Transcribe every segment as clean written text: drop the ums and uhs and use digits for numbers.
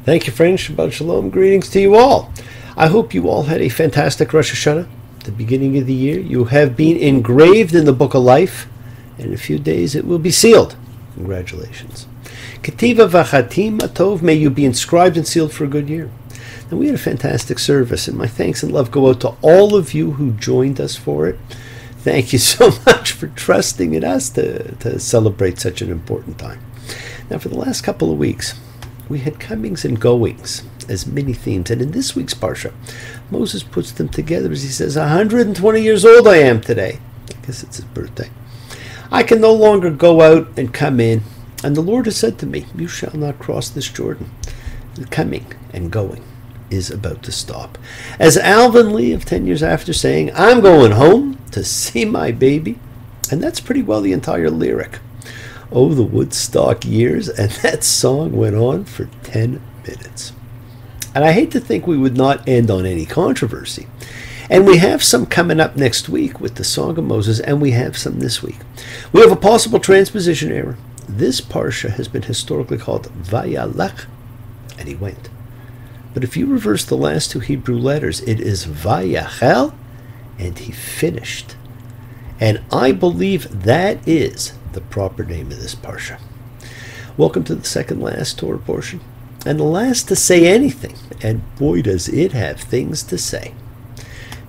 Thank you, friends. Shabbat Shalom. Greetings to you all. I hope you all had a fantastic Rosh Hashanah, the beginning of the year. You have been engraved in the book of life, and in a few days it will be sealed. Congratulations. Ketiva v'chatim atov, may you be inscribed and sealed for a good year. And we had a fantastic service, and my thanks and love go out to all of you who joined us for it. Thank you so much for trusting in us to celebrate such an important time. Now, for the last couple of weeks, we had comings and goings as mini themes, and in this week's Parsha, Moses puts them together as he says, 120 years old I am today. I guess it's his birthday. I can no longer go out and come in, and the Lord has said to me, you shall not cross this Jordan. The coming and going is about to stop. As Alvin Lee of 10 years after saying, I'm going home to see my baby, and that's pretty well the entire lyric. Oh, the Woodstock years, and that song went on for 10 minutes. And I hate to think we would not end on any controversy. And we have some coming up next week with the Song of Moses, and we have some this week. We have a possible transposition error. This Parsha has been historically called Vayalach, and he went. But if you reverse the last two Hebrew letters, it is Vayachel, and he finished. And I believe that is the proper name of this Parsha. Welcome to the second last Torah portion, and the last to say anything, and boy does it have things to say,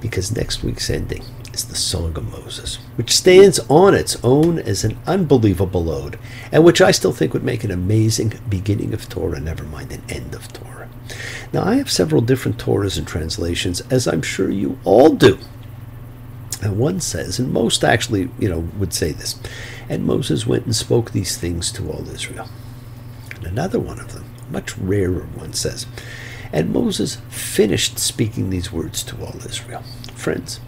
because next week's ending is the Song of Moses, which stands on its own as an unbelievable ode, and which I still think would make an amazing beginning of Torah, never mind an end of Torah. Now, I have several different Torahs and translations, as I'm sure you all do. And one says, and most actually, would say this, and Moses went and spoke these things to all Israel. And another one of them, much rarer one, says, and Moses finished speaking these words to all Israel. Friends,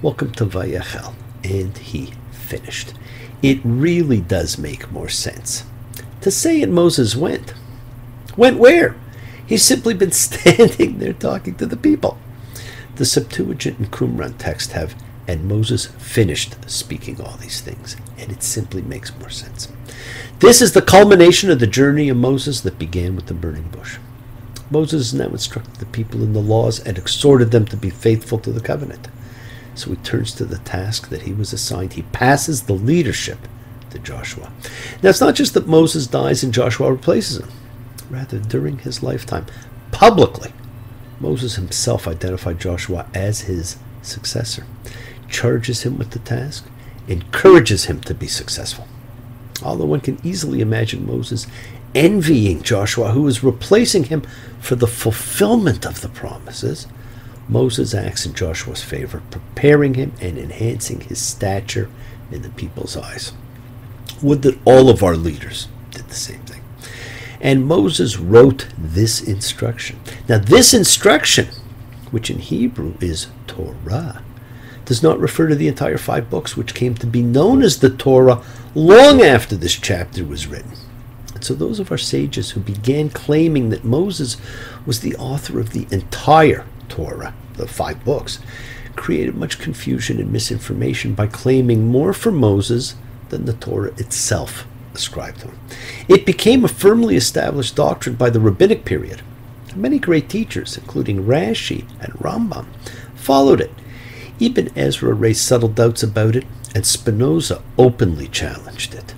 welcome to Vayachel, and he finished. It really does make more sense to say it Moses went. Went where? He's simply been standing there talking to the people. The Septuagint and Qumran text have, and Moses finished speaking all these things, and it simply makes more sense. This is the culmination of the journey of Moses that began with the burning bush. Moses now instructed the people in the laws and exhorted them to be faithful to the covenant. So he turns to the task that he was assigned. He passes the leadership to Joshua. Now, it's not just that Moses dies and Joshua replaces him. Rather, during his lifetime, publicly, Moses himself identified Joshua as his successor, charges him with the task, encourages him to be successful. Although one can easily imagine Moses envying Joshua, who is replacing him for the fulfillment of the promises, Moses acts in Joshua's favor, preparing him and enhancing his stature in the people's eyes. Would that all of our leaders did the same thing. And Moses wrote this instruction. Now, this instruction, which in Hebrew is Torah, does not refer to the entire 5 books, which came to be known as the Torah long after this chapter was written. And so those of our sages who began claiming that Moses was the author of the entire Torah, the 5 books, created much confusion and misinformation by claiming more for Moses than the Torah itself ascribed to him. It became a firmly established doctrine by the rabbinic period. Many great teachers, including Rashi and Rambam, followed it. Ibn Ezra raised subtle doubts about it, and Spinoza openly challenged it.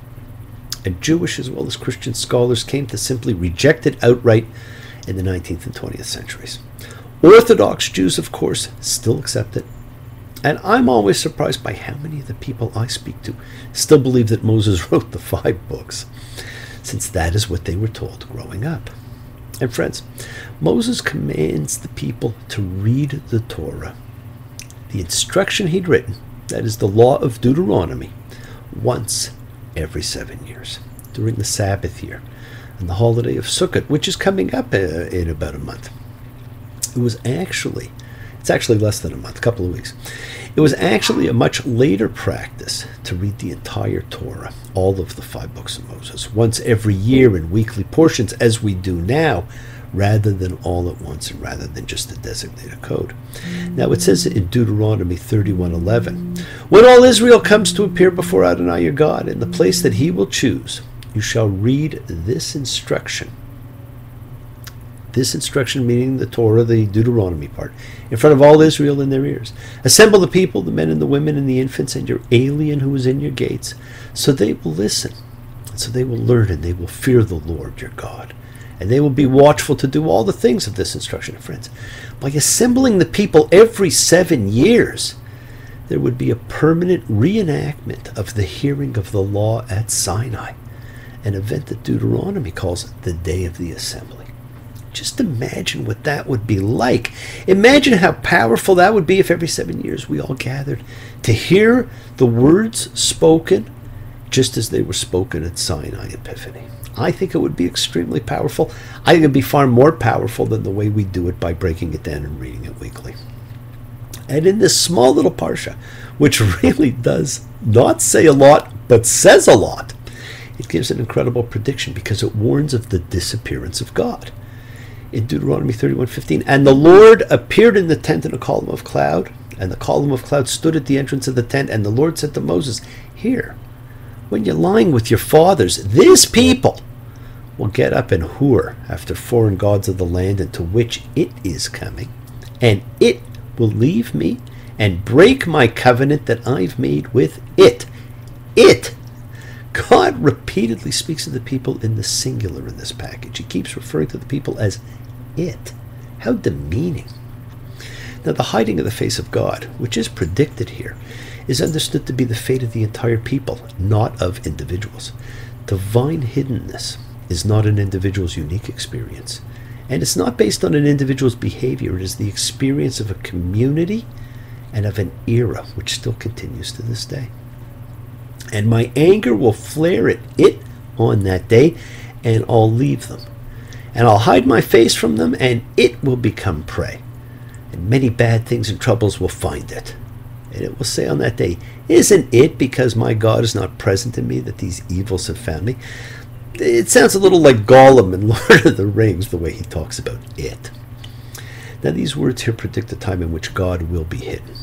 And Jewish as well as Christian scholars came to simply reject it outright in the 19th and 20th centuries. Orthodox Jews, of course, still accept it. And I'm always surprised by how many of the people I speak to still believe that Moses wrote the 5 books, since that is what they were told growing up. And friends, Moses commands the people to read the Torah, the instruction he'd written, that is the law of Deuteronomy, once every 7 years, during the Sabbath year and the holiday of Sukkot, which is coming up in about a month. It's actually less than a month, a couple of weeks. It was actually a much later practice to read the entire Torah, all of the 5 books of Moses, once every year in weekly portions, as we do now, rather than all at once and rather than just a designated code. Now it says in Deuteronomy 31:11, when all Israel comes to appear before Adonai your God in the place that he will choose, you shall read this instruction this instruction, meaning the Torah, the Deuteronomy part, in front of all Israel in their ears. Assemble the people, the men and the women and the infants, and your alien who is in your gates, so they will listen, and so they will learn, and they will fear the Lord your God. And they will be watchful to do all the things of this instruction, friends. By assembling the people every 7 years, there would be a permanent reenactment of the hearing of the law at Sinai, an event that Deuteronomy calls the Day of the Assembly. Just imagine what that would be like. Imagine how powerful that would be if every 7 years we all gathered to hear the words spoken just as they were spoken at Sinai Epiphany. I think it would be extremely powerful. I think it would be far more powerful than the way we do it by breaking it down and reading it weekly. And in this small little parsha, which really does not say a lot, but says a lot, it gives an incredible prediction because it warns of the disappearance of God. In Deuteronomy 31:15, and the Lord appeared in the tent in a column of cloud, and the column of cloud stood at the entrance of the tent, and the Lord said to Moses, here, when you're lying with your fathers, this people will get up and whore after foreign gods of the land into which it is coming, and it will leave me and break my covenant that I've made with it. It. God repeatedly speaks to the people in the singular in this package. He keeps referring to the people as it. How demeaning. Now, the hiding of the face of God, which is predicted here, is understood to be the fate of the entire people, not of individuals. Divine hiddenness is not an individual's unique experience, and it's not based on an individual's behavior. It is the experience of a community and of an era which still continues to this day. And my anger will flare at it on that day, and I'll leave them. And I'll hide my face from them, and it will become prey. And many bad things and troubles will find it. And it will say on that day, isn't it because my God is not present in me that these evils have found me? It sounds a little like Gollum in Lord of the Rings, the way he talks about it. Now, these words here predict the time in which God will be hidden.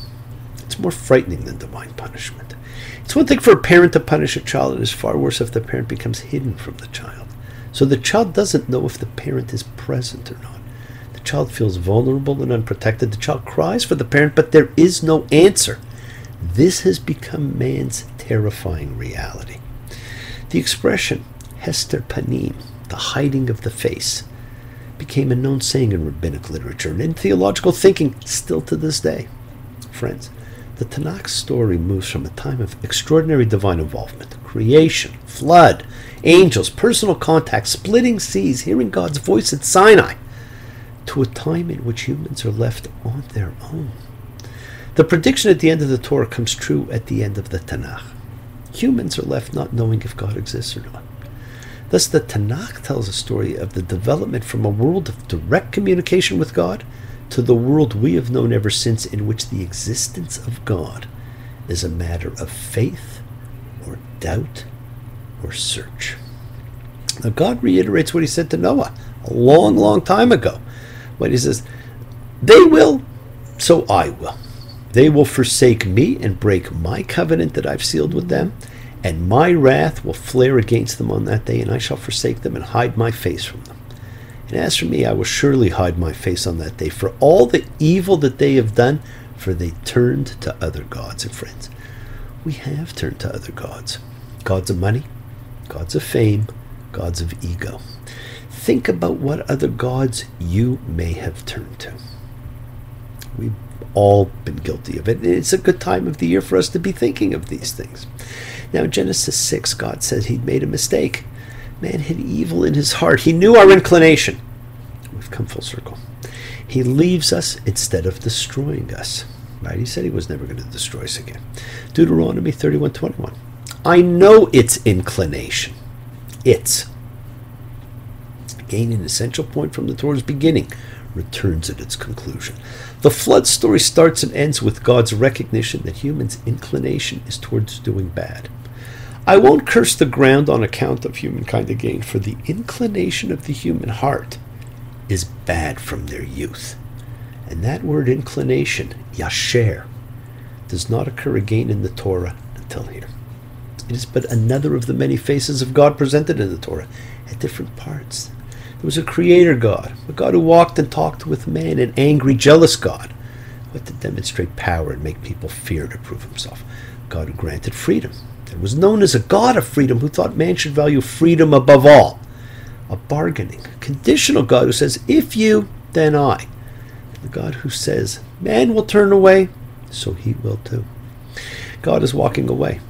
It's more frightening than divine punishment. It's one thing for a parent to punish a child. It is far worse if the parent becomes hidden from the child. So the child doesn't know if the parent is present or not. The child feels vulnerable and unprotected. The child cries for the parent, but there is no answer. This has become man's terrifying reality. The expression Hester Panim, the hiding of the face, became a known saying in rabbinic literature and in theological thinking still to this day. Friends, the Tanakh story moves from a time of extraordinary divine involvement, creation, flood, angels, personal contact, splitting seas, hearing God's voice at Sinai, to a time in which humans are left on their own. The prediction at the end of the Torah comes true at the end of the Tanakh. Humans are left not knowing if God exists or not. Thus, the Tanakh tells a story of the development from a world of direct communication with God to the world we have known ever since, in which the existence of God is a matter of faith or doubt or search. Now, God reiterates what he said to Noah a long, long time ago, when he says, they will, so I will. They will forsake me and break my covenant that I've sealed with them, and my wrath will flare against them on that day, and I shall forsake them and hide my face from them. And as for me, I will surely hide my face on that day for all the evil that they have done, for they turned to other gods. And friends, we have turned to other gods. Gods of money, gods of fame, gods of ego. Think about what other gods you may have turned to. We've all been guilty of it. It's a good time of the year for us to be thinking of these things. Now, in Genesis 6, God said he'd made a mistake. Man had evil in his heart. He knew our inclination. We've come full circle. He leaves us instead of destroying us. Right? He said he was never going to destroy us again. Deuteronomy 31:21. I know its inclination. Its. Again, an essential point from the Torah's beginning returns at its conclusion. The flood story starts and ends with God's recognition that humans' inclination is towards doing bad. I won't curse the ground on account of humankind again, for the inclination of the human heart is bad from their youth. And that word inclination, yasher, does not occur again in the Torah until here. It is but another of the many faces of God presented in the Torah at different parts. There was a creator God, a God who walked and talked with man, an angry, jealous God, but to demonstrate power and make people fear to prove himself. God who granted freedom. There was known as a God of freedom who thought man should value freedom above all. A bargaining, conditional God who says, if you, then I. The God who says, man will turn away, so he will too. God is walking away,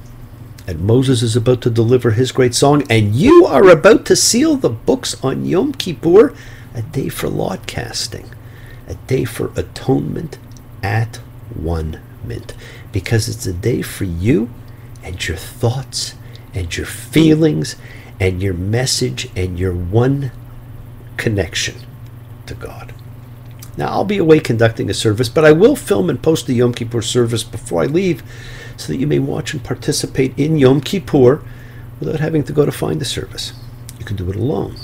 and Moses is about to deliver his great song, and you are about to seal the books on Yom Kippur, a day for lot casting, a day for atonement at 1 mint, because it's a day for you and your thoughts and your feelings and your message and your one connection to God. Now, I'll be away conducting a service, but I will film and post the Yom Kippur service before I leave so that you may watch and participate in Yom Kippur without having to go to find the service. You can do it alone,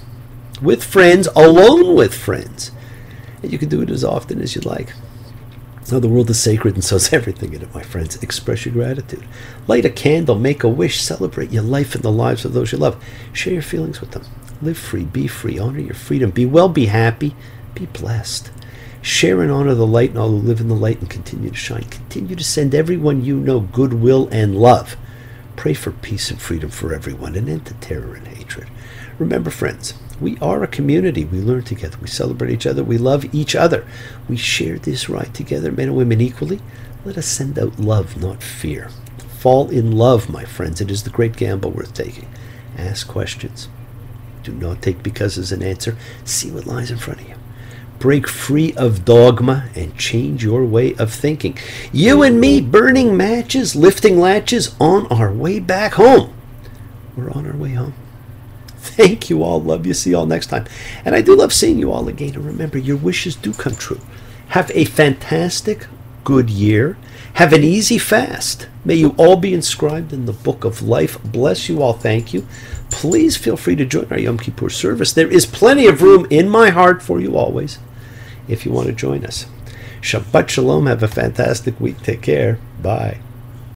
with friends, alone with friends, and you can do it as often as you like. Now, the world is sacred, and so is everything in it, my friends. Express your gratitude. Light a candle, make a wish, celebrate your life and the lives of those you love. Share your feelings with them. Live free, be free, honor your freedom. Be well, be happy, be blessed. Share and honor the light and all who live in the light and continue to shine. Continue to send everyone you know goodwill and love. Pray for peace and freedom for everyone, an end to terror and hatred. Remember, friends, we are a community. We learn together. We celebrate each other. We love each other. We share this ride together, men and women equally. Let us send out love, not fear. Fall in love, my friends. It is the great gamble worth taking. Ask questions. Do not take because as an answer. See what lies in front of you. Break free of dogma and change your way of thinking. You and me burning matches, lifting latches on our way back home. We're on our way home. Thank you all. Love you. See you all next time. And I do love seeing you all again. And remember, your wishes do come true. Have a fantastic, good year. Have an easy fast. May you all be inscribed in the book of life. Bless you all. Thank you. Please feel free to join our Yom Kippur service. There is plenty of room in my heart for you always, if you want to join us. Shabbat Shalom. Have a fantastic week. Take care. Bye.